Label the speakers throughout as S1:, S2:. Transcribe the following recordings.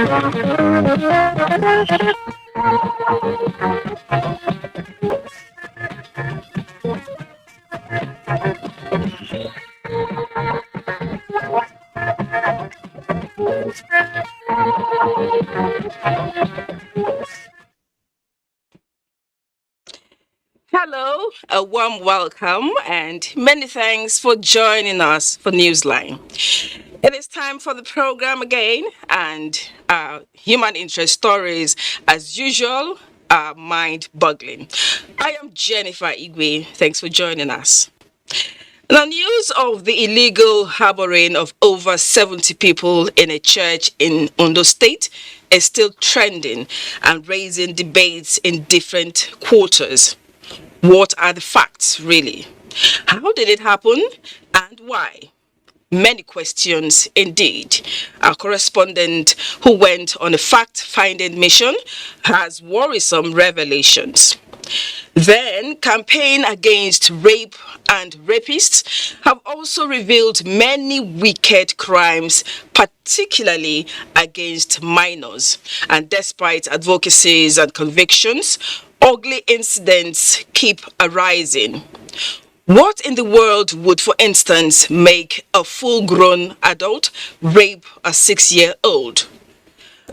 S1: Hello, a warm welcome, and many thanks for joining us for Newsline. It is time for the program again, and human interest stories, as usual, are mind-boggling. I am Jennifer Igwe. Thanks for joining us. Now, news of the illegal harboring of over 70 people in a church in Ondo State is still trending and raising debates in different quarters. What are the facts, really? How did it happen and why? Many questions indeed. Our correspondent, who went on a fact-finding mission, has worrisome revelations. Then, campaign against rape and rapists have also revealed many wicked crimes, particularly against minors. And despite advocacies and convictions, ugly incidents keep arising. What in the world would, for instance, make a full-grown adult rape a 6-year-old?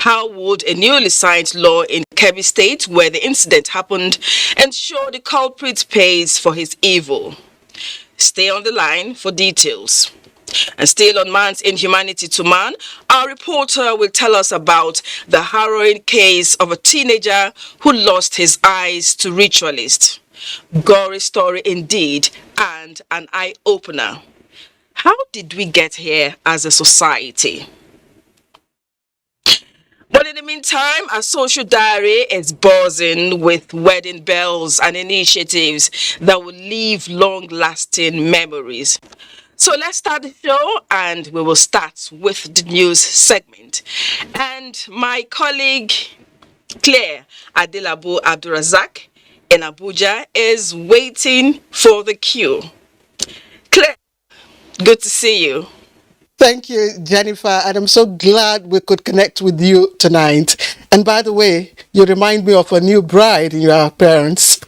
S1: How would a newly signed law in Kebbi State, where the incident happened, ensure the culprit pays for his evil? Stay on the line for details. And still on man's inhumanity to man, our reporter will tell us about the harrowing case of a teenager who lost his eyes to ritualists. Gory story indeed, and an eye-opener. How did we get here as a society? But in the meantime, our social diary is buzzing with wedding bells and initiatives that will leave long-lasting memories. So let's start the show, and we will start with the news segment. And my colleague, Claire Adelabu Abdurazak in Abuja, is waiting for the cue. Claire, good to see you.
S2: Thank you, Jennifer, and I'm so glad we could connect with you tonight. And by the way, you remind me of a new bride in your appearance.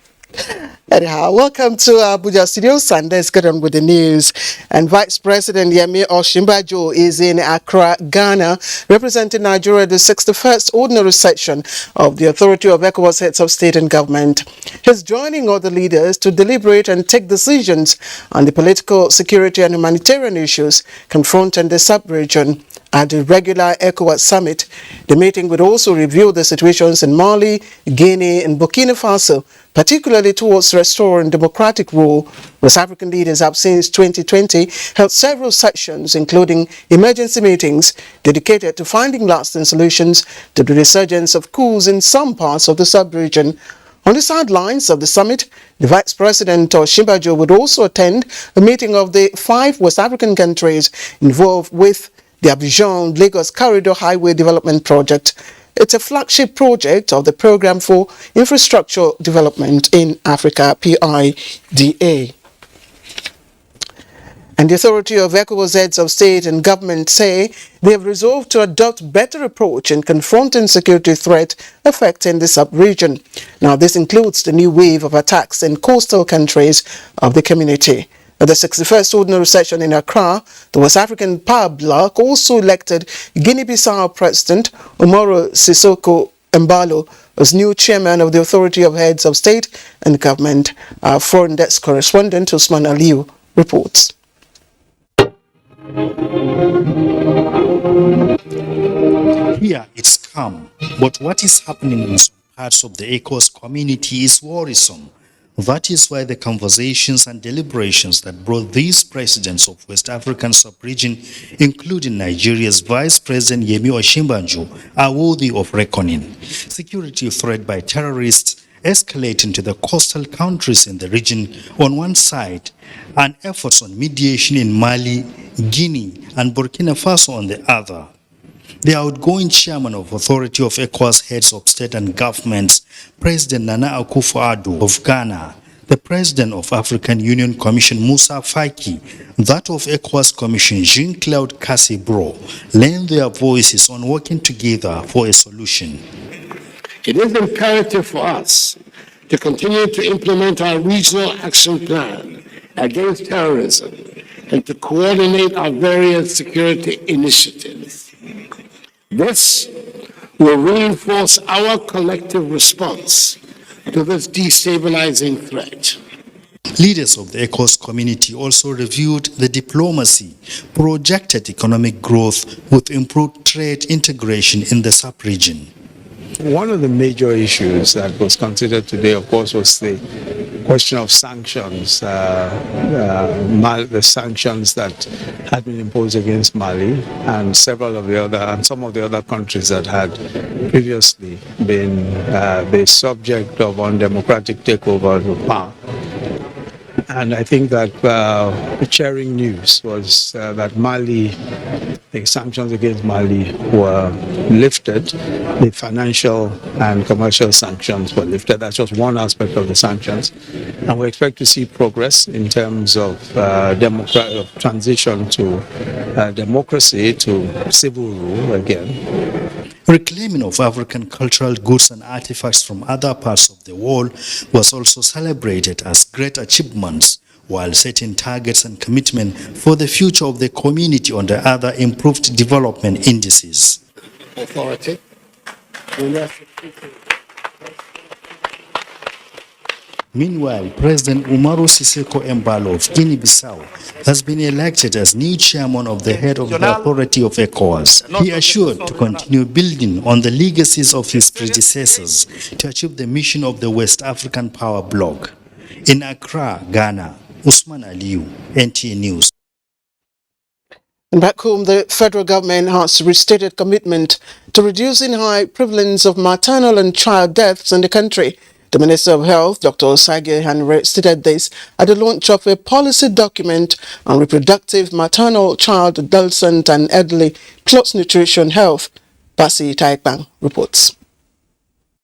S2: Anyhow, welcome to Abuja Studio. Sunday's get on with the news. And Vice President Yemi Osinbajo is in Accra, Ghana, representing Nigeria at the 61st Ordinary Session of the Authority of ECOWAS Heads of State and Government. He's joining other leaders to deliberate and take decisions on the political, security and humanitarian issues confronting the sub-region. At the regular ECOWAS summit, the meeting would also review the situations in Mali, Guinea and Burkina Faso, particularly towards restoring democratic rule. West African leaders have since 2020 held several sessions, including emergency meetings dedicated to finding lasting solutions to the resurgence of coups in some parts of the sub-region. On the sidelines of the summit, the Vice President Osinbajo would also attend a meeting of the 5 West African countries involved with the Abuja-Lagos Corridor Highway Development Project. It's a flagship project of the Programme for Infrastructure Development in Africa, PIDA. And the Authority of ECOWAS Heads of State and Government say they have resolved to adopt better approach in confronting security threat affecting the sub-region. Now, this includes the new wave of attacks in coastal countries of the community. At the 61st Ordinary Session in Accra, the West African Power Bloc also elected Guinea-Bissau President Umaru Sissoco Embalo as new chairman of the Authority of Heads of State and Government. Our foreign desk correspondent Usman Aliu reports.
S3: Here it's calm, but what is happening in some parts of the ECOWAS community is worrisome. That is why the conversations and deliberations that brought these presidents of West African sub-region, including Nigeria's Vice President Yemi Osinbajo, are worthy of reckoning. Security threat by terrorists escalating to the coastal countries in the region on one side, and efforts on mediation in Mali, Guinea, and Burkina Faso on the other. The outgoing chairman of Authority of ECOWAS Heads of State and Governments, President Nana Akufo-Addo of Ghana, The President of African Union Commission, Musa Faki, that of ECOWAS Commission, Jean-Claude Cassibro, lend their voices on working together for a solution.
S4: It is imperative for us to continue to implement our regional action plan against terrorism and to coordinate our various security initiatives. This will reinforce our collective response to this destabilizing threat.
S3: Leaders of the ECOWAS community also reviewed the diplomacy, projected economic growth with improved trade integration in the sub-region.
S5: One of the major issues that was considered today, of course, was the question of sanctions, the sanctions that had been imposed against Mali and some of the other countries that had previously been the subject of undemocratic takeover of power. And I think that the cheering news was that Mali, the sanctions against Mali were lifted. The financial and commercial sanctions were lifted. That's just one aspect of the sanctions. And we expect to see progress in terms of transition to democracy, to civil rule again.
S3: Reclaiming of African cultural goods and artifacts from other parts of the world was also celebrated as great achievements, while setting targets and commitment for the future of the community under other improved development indices.
S4: Authority.
S3: Meanwhile, President Umaru Sissoco Embalo of Guinea-Bissau has been elected as new chairman of the head of the authority of ECOWAS. He assured to continue building on the legacies of his predecessors to achieve the mission of the West African Power Bloc. In Accra, Ghana, Usman Aliyu, NTA News.
S2: And back home, the federal government has restated commitment to reducing high prevalence of maternal and child deaths in the country. The Minister of Health, Dr. Osage Henry, stated this at the launch of a policy document on reproductive, maternal, child, adolescent and elderly plus nutrition health. Basi Taikbang reports.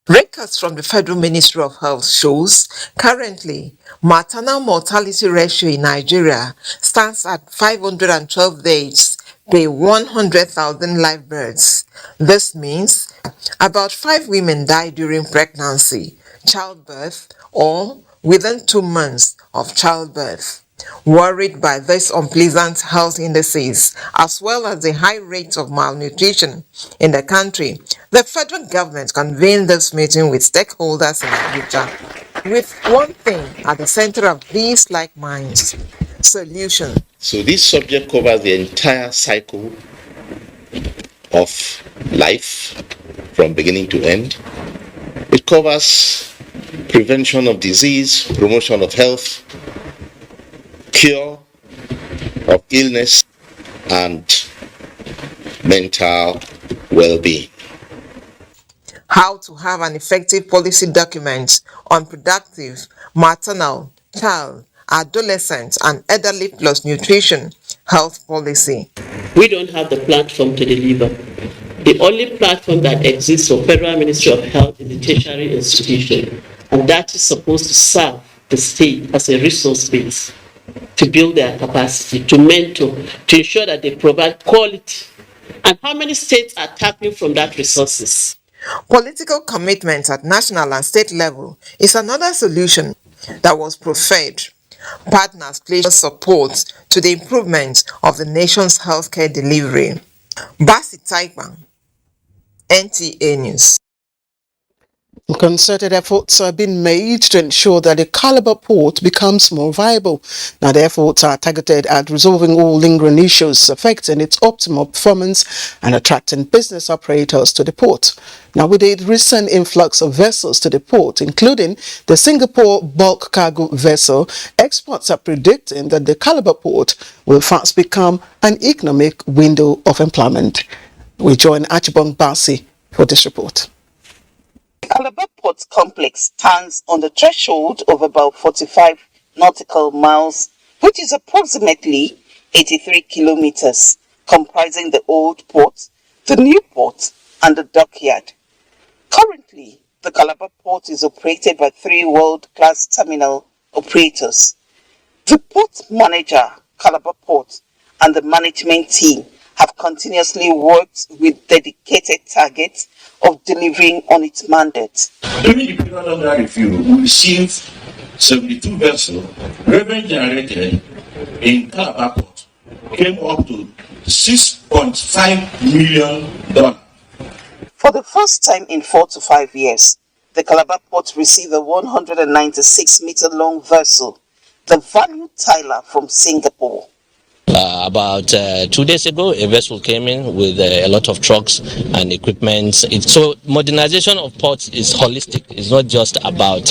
S6: Records from the Federal Ministry of Health shows currently maternal mortality ratio in Nigeria stands at 512 days per 100,000 live births. This means about 5 women die during pregnancy, childbirth, or within 2 months of childbirth. Worried by these unpleasant health indices, as well as the high rates of malnutrition in the country, the federal government convened this meeting with stakeholders in Abuja, with one thing at the center of these like minds: solution.
S7: So this subject covers the entire cycle of life from beginning to end. It covers prevention of disease, promotion of health, cure of illness, and mental well-being.
S6: How to have an effective policy document on productive, maternal, child, adolescent, and elderly plus nutrition health policy.
S8: We don't have the platform to deliver. The only platform that exists for Federal Ministry of Health is the tertiary institution, and that is supposed to serve the state as a resource base to build their capacity, to mentor, to ensure that they provide quality. And how many states are tapping from that resources?
S6: Political commitment at national and state level is another solution that was preferred. Partners pledge support to the improvement of the nation's healthcare delivery. Basi Taikbang, NTA News.
S2: Concerted efforts are being made to ensure that the Calabar port becomes more viable. Now, the efforts are targeted at resolving all lingering issues affecting its optimal performance and attracting business operators to the port. Now, with the recent influx of vessels to the port, including the Singapore bulk cargo vessel, experts are predicting that the Calabar port will fast become an economic window of employment. We join Achibong Basi for this report.
S9: Calabar Port Complex stands on the threshold of about 45 nautical miles, which is approximately 83 kilometers, comprising the old port, the new port, and the dockyard. Currently, the Calabar Port is operated by 3 world-class terminal operators. The port manager, Calabar Port, and the management team have continuously worked with dedicated targets of delivering on its mandate.
S10: During the period under review, we received 72 vessels. Revenue generated in Calabar Port came up to $6.5 million.
S9: For the first time in 4 to 5 years, the Calabar Port received a 196-meter long vessel, the Value Tyler from Singapore.
S11: About 2 days ago, a vessel came in with a lot of trucks and equipment. So modernization of ports is holistic. It's not just about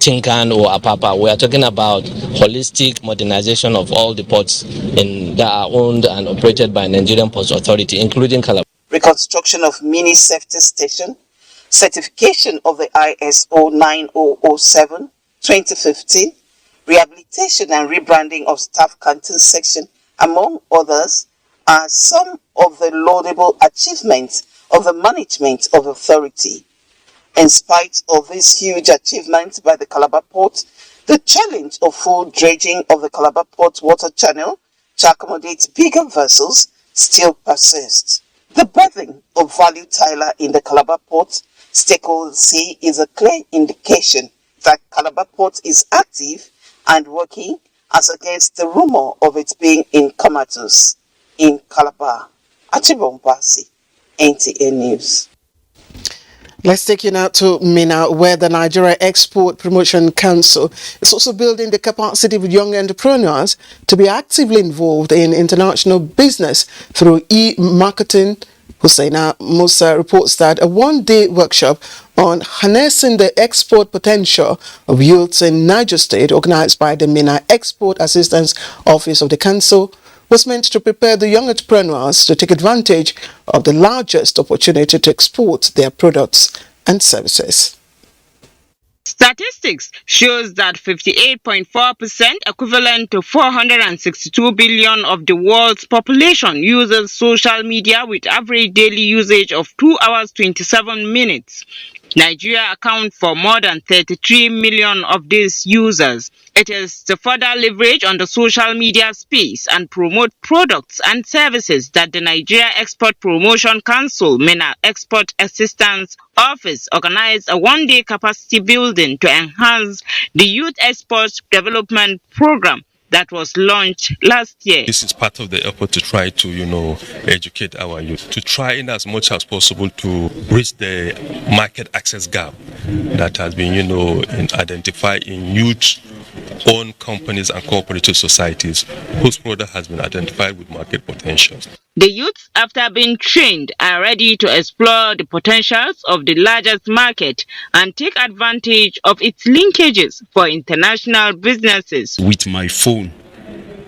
S11: Tinkan or Apapa. We are talking about holistic modernization of all the ports that are owned and operated by Nigerian Ports Authority, including Calabar.
S9: Reconstruction of mini safety station, certification of the ISO 9007 2015, rehabilitation and rebranding of staff canteen section, among others, are some of the laudable achievements of the management of authority. In spite of these huge achievements by the Calabar Port, the challenge of full dredging of the Calabar Port water channel to accommodate bigger vessels still persists. The berthing of Value Tyler in the Calabar Port, stakeholders say, is a clear indication that Calabar Port is active and working as against the rumor of it being in comatose in Calabar. Achibombasi, NTA News.
S2: Let's take you now to Minna, where the Nigeria Export Promotion Council is also building the capacity of young entrepreneurs to be actively involved in international business through e-marketing. Hussaina Musa reports that a one-day workshop on harnessing the export potential of youths in Niger State, organized by the Minna Export Assistance Office of the Council, was meant to prepare the young entrepreneurs to take advantage of the largest opportunity to export their products and services.
S12: Statistics shows that 58.4%, equivalent to 462 billion of the world's population, uses social media with average daily usage of 2 hours 27 minutes. Nigeria accounts for more than 33 million of these users. It is to further leverage on the social media space and promote products and services that the Nigeria Export Promotion Council, MENA Export Assistance Office, organized a one-day capacity building to enhance the Youth Export Development Program that was launched last year.
S13: This is part of the effort to try to, educate our youth, to try in as much as possible to bridge the market access gap that has been, identified in youth-owned companies and cooperative societies whose product has been identified with market potentials.
S12: The youths, after being trained, are ready to explore the potentials of the largest market and take advantage of its linkages for international businesses.
S14: With my phone,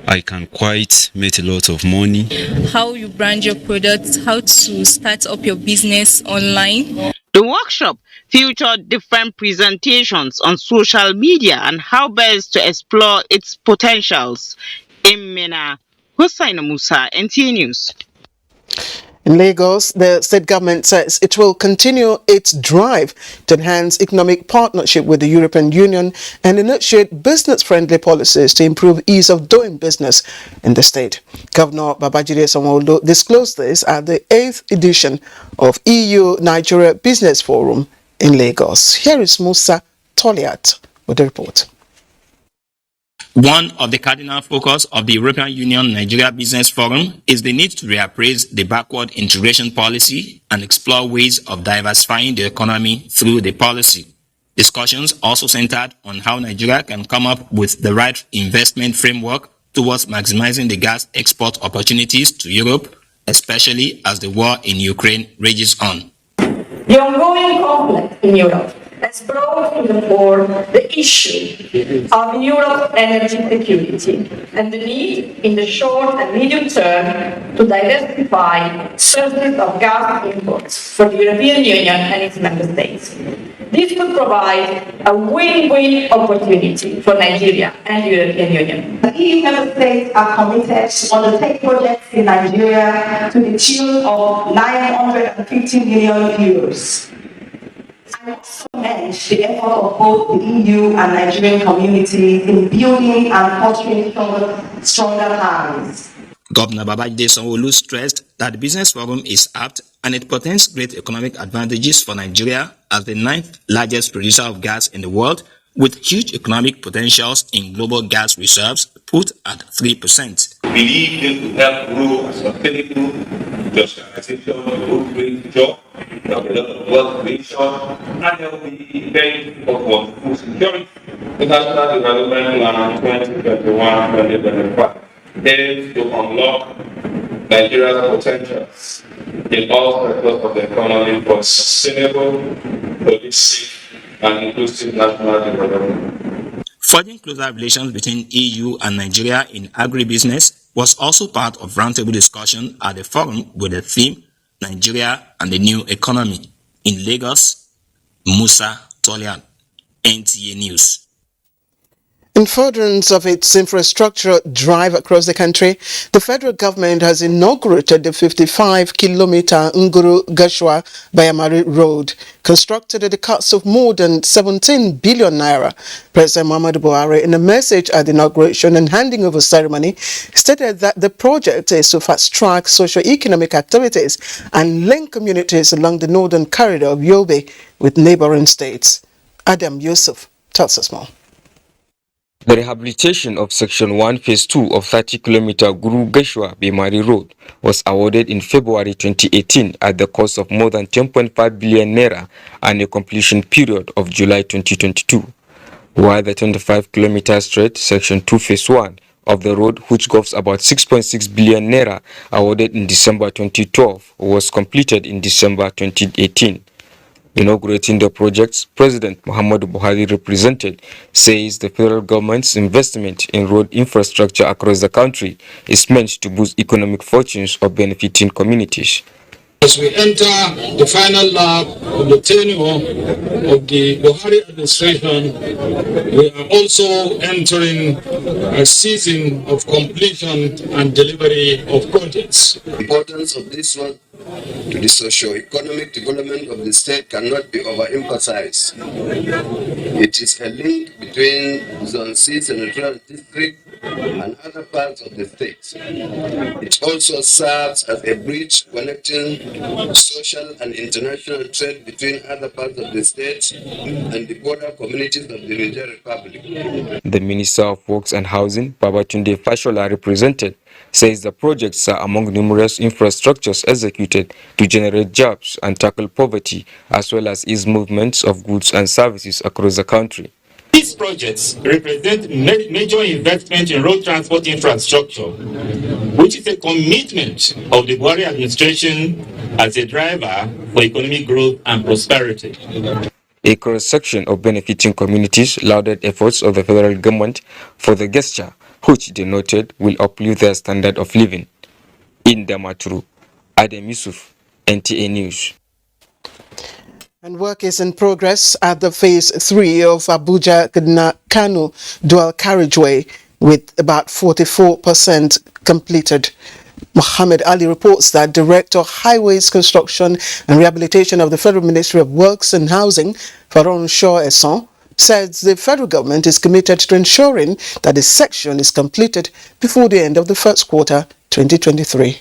S14: I can quite make a lot of money.
S15: How you brand your products, how to start up your business online.
S12: The workshop featured different presentations on social media and how best to explore its potentials. In Minna, Hussaina Musa, NTA News.
S2: In Lagos, the state government says it will continue its drive to enhance economic partnership with the European Union and initiate business-friendly policies to improve ease of doing business in the state. Governor Babajide Sanwo-Olu disclosed this at the 8th edition of EU-Nigeria Business Forum in Lagos. Here is Musa Toliat with the report.
S16: One of the cardinal focus of the European Union Nigeria Business Forum is the need to reappraise the backward integration policy and explore ways of diversifying the economy through the policy. Discussions also centered on how Nigeria can come up with the right investment framework towards maximizing the gas export opportunities to Europe, especially as the war in Ukraine rages on.
S17: The ongoing conflict in Europe has brought to the fore the issue of Europe's energy security and the need in the short and medium term to diversify sources of gas imports for the European Union and its member states. This could provide a win-win opportunity for Nigeria and the European Union.
S18: The EU member states are committed to undertake projects in Nigeria to the tune of 950 million euros. commend the effort of both the EU and Nigerian communities in building and fostering stronger ties.
S16: Governor Babajide Sanwo-Olu stressed that the Business Forum is apt and it portends great economic advantages for Nigeria as the 9th largest producer of gas in the world, with huge economic potentials in global gas reserves put at 3%.
S10: We believe this will help grow a sustainable industrialization, will create jobs, help a lot of wealth creation, and help be very important for food security. The National Development Plan 2021-2025 aims to unlock Nigeria's potentials in all sectors of the economy for sustainable, holistic, and inclusive national development.
S16: Forging closer relations between EU and Nigeria in agribusiness was also part of roundtable discussion at the forum with the theme Nigeria and the New Economy. In Lagos, Musa Tolian, NTA News.
S2: In furtherance of its infrastructure drive across the country, the federal government has inaugurated the 55-kilometer Nguru-Gashua-Bayamari Road, constructed at the cost of more than 17 billion naira. President Muhammadu Buhari, in a message at the inauguration and handing over ceremony, stated that the project is to fast-track socio-economic activities and link communities along the northern corridor of Yobe with neighboring states. Adam Yusuf tells us more.
S19: The rehabilitation of Section 1 Phase 2 of 30-kilometer Guru-Gashua-Bayamari Road was awarded in February 2018 at the cost of more than 10.5 billion naira and a completion period of July 2022. While the 25-kilometer stretch Section 2 Phase 1 of the road, which costs about 6.6 billion naira, awarded in December 2012, was completed in December 2018. Inaugurating the projects, President Muhammadu Buhari represented, says the federal government's investment in road infrastructure across the country is meant to boost economic fortunes of benefiting communities.
S20: As we enter the final lap of the tenure of the Buhari administration, we are also entering a season of completion and delivery of projects.
S21: The importance of this one to the socio-economic development of the state cannot be overemphasized. It is a link between Zone C Senatorial District and other parts of the state. It also serves as a bridge connecting social and international trade between other parts of the state and the border communities of the Niger Republic.
S19: The Minister of Works and Housing, Babatunde Fashola, represented, says the projects are among numerous infrastructures executed to generate jobs and tackle poverty, as well as ease movements of goods and services across the country.
S20: These projects represent major investment in road transport infrastructure, which is a commitment of the Buhari administration as a driver for economic growth and prosperity.
S19: A cross-section of benefiting communities lauded efforts of the federal government for the gesture, which they noted will uplift their standard of living. In Damaturu, Adam Yusuf, NTA News.
S2: And work is in progress at the Phase 3 of Abuja-Kano dual carriageway, with about 44% completed. Mohammed Ali reports that Director Highways Construction and Rehabilitation of the Federal Ministry of Works and Housing, Faron Shaw Esson, says the federal government is committed to ensuring that this section is completed before the end of the first quarter 2023.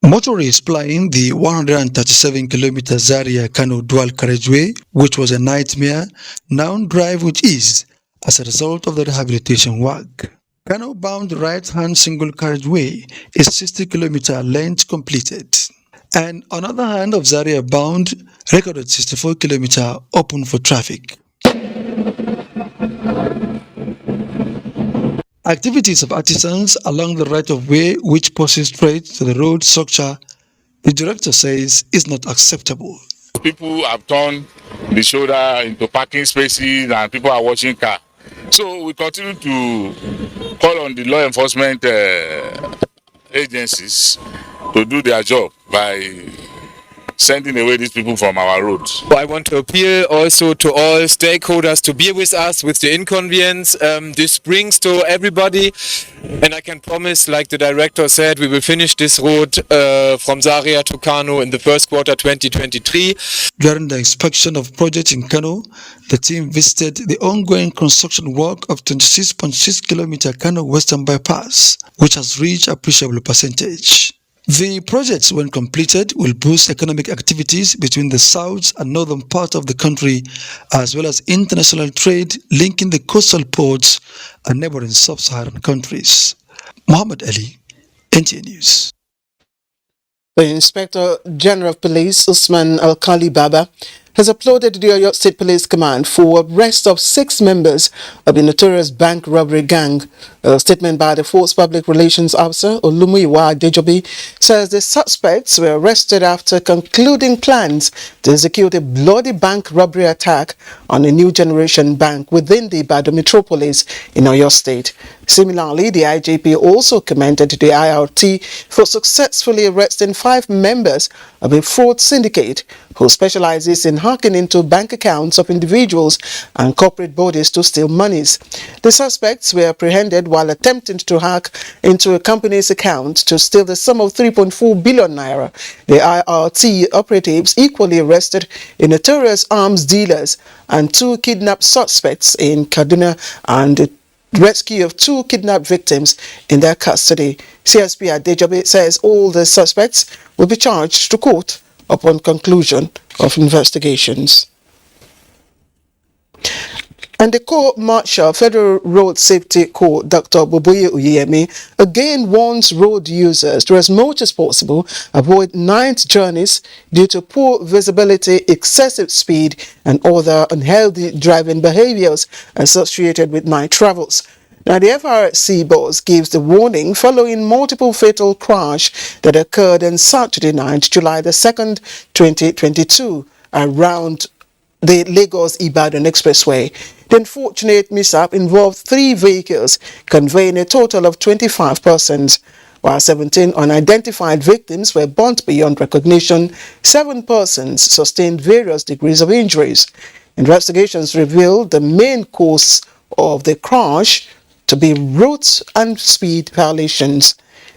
S22: Motorists plying the 137-kilometer Zaria-Kano dual carriageway, which was a nightmare, now drive with ease as a result of the rehabilitation work. Kano-bound right-hand single carriageway is 60-kilometer length completed, and another hand of Zaria-bound recorded 64-kilometer open for traffic. Activities of artisans along the right-of-way which poses threat to the road structure, the director says, is not acceptable.
S23: People have turned the shoulder into parking spaces and people are watching cars. So we continue to call on the law enforcement agencies to do their job by sending away these people from our roads.
S1: I want to appeal also to all stakeholders to bear with us with the inconvenience this brings to everybody, and I can promise, like the director said, we will finish this road from Zaria to Kano in the first quarter 2023.
S22: During the inspection of projects in Kano, the team visited the ongoing construction work of 26.6 kilometer Kano Western Bypass, which has reached appreciable percentage. The projects, when completed, will boost economic activities between the south and northern part of the country, as well as international trade linking the coastal ports and neighboring sub-Saharan countries. Muhammad Ali, NTA News.
S2: The Inspector General of Police, Usman Alkali Baba, has applauded the Oyo State Police Command for arrest of 6 members of the notorious bank robbery gang. A statement by the Force Public Relations Officer, Olumuyiwa Adejobi, says the suspects were arrested after concluding plans to execute a bloody bank robbery attack on a new generation bank within the Ibadan metropolis in Oyo State. Similarly, the IGP also commended the IRT for successfully arresting 5 members of a fraud syndicate who specializes in hacking into bank accounts of individuals and corporate bodies to steal monies. The suspects were apprehended while attempting to hack into a company's account to steal the sum of 3.4 billion naira. The IRT operatives equally arrested a notorious arms dealers and 2 kidnapped suspects in Kaduna and the rescue of 2 kidnapped victims in their custody. CSP Adejobi says all the suspects will be charged to court upon conclusion of investigations. And the Court-Martial Federal Road Safety Court, Dr. Boboye Uyemi, again warns road users to, as much as possible, avoid night journeys due to poor visibility, excessive speed, and other unhealthy driving behaviors associated with night travels. Now, the FRSC boss gives the warning following multiple fatal crash that occurred on Saturday night, July the 2nd, 2022, around the Lagos-Ibadan Expressway. The unfortunate mishap involved 3 vehicles conveying a total of 25 persons. While 17 unidentified victims were burnt beyond recognition, 7 persons sustained various degrees of injuries. Investigations revealed the main cause of the crash to be route and speed violations.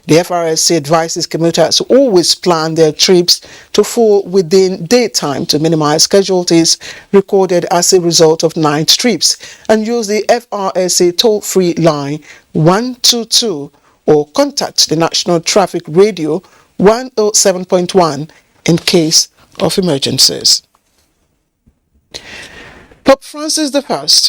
S2: The FRSC advises commuters to always plan their trips to fall within daytime to minimize casualties recorded as a result of night trips, and use the FRSC toll-free line 122 or contact the National Traffic Radio 107.1 in case of emergencies. Pope Francis I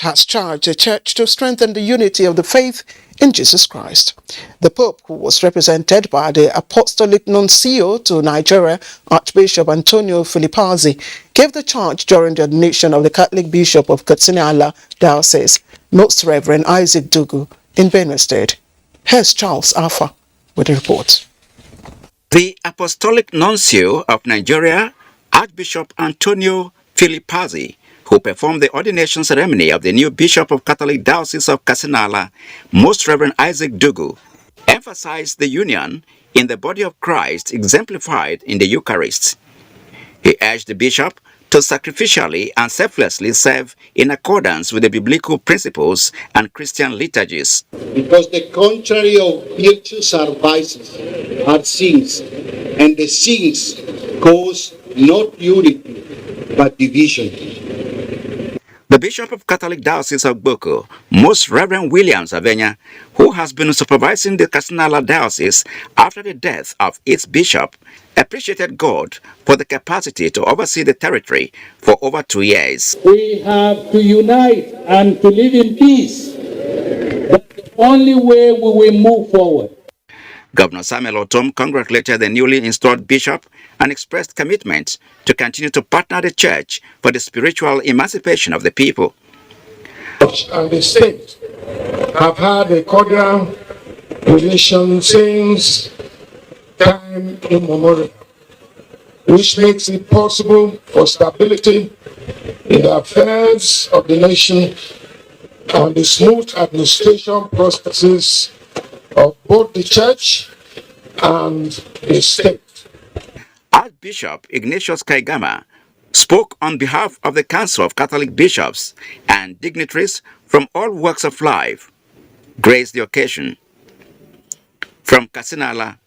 S2: has charged the Church to strengthen the unity of the faith in Jesus Christ. The Pope, who was represented by the Apostolic Nuncio to Nigeria, Archbishop Antonio Filipazzi, gave the charge during the ordination of the Catholic Bishop of Katsina Diocese, Most Reverend Isaac Dugu, in Benue State. Here's Charles Alpha with the report.
S4: The Apostolic Nuncio of Nigeria, Archbishop Antonio Filipazzi, who performed the ordination ceremony of the new Bishop of Catholic Diocese of Kasinala, Most Reverend Isaac Dugu, emphasized the union in the body of Christ exemplified in the Eucharist. He urged the bishop to sacrificially and selflessly serve in accordance with the biblical principles and Christian liturgies.
S5: Because the contrary of virtues are vices, are sins, and the sins cause not unity, but division.
S4: The Bishop of Catholic Diocese of Boko, Most Reverend William Avenya, who has been supervising the Kasinala Diocese after the death of its bishop, appreciated God for the capacity to oversee the territory for over 2 years.
S24: We have to unite and to live in peace. That's the only way we will move forward.
S4: Governor Samuel Otom congratulated the newly installed bishop and expressed commitment to continue to partner the church for the spiritual emancipation of the people.
S20: And the state have had a cordial relation since time immemorial, which makes it possible for stability in the affairs of the nation and the smooth administration processes of both the church and the state.
S4: Archbishop Ignatius Kaigama spoke on behalf of the Council of Catholic Bishops and dignitaries from all walks of life, graced the occasion. From Kasinala,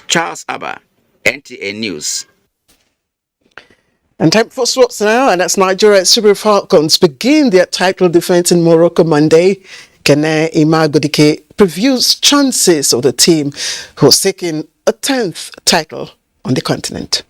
S4: Charles Abba, NTA News.
S2: And time for sports now, and that's Nigeria Super Falcons begin their title defense in Morocco Monday. Kene Imagodike previews chances of the team who's seeking a 10th title on the continent.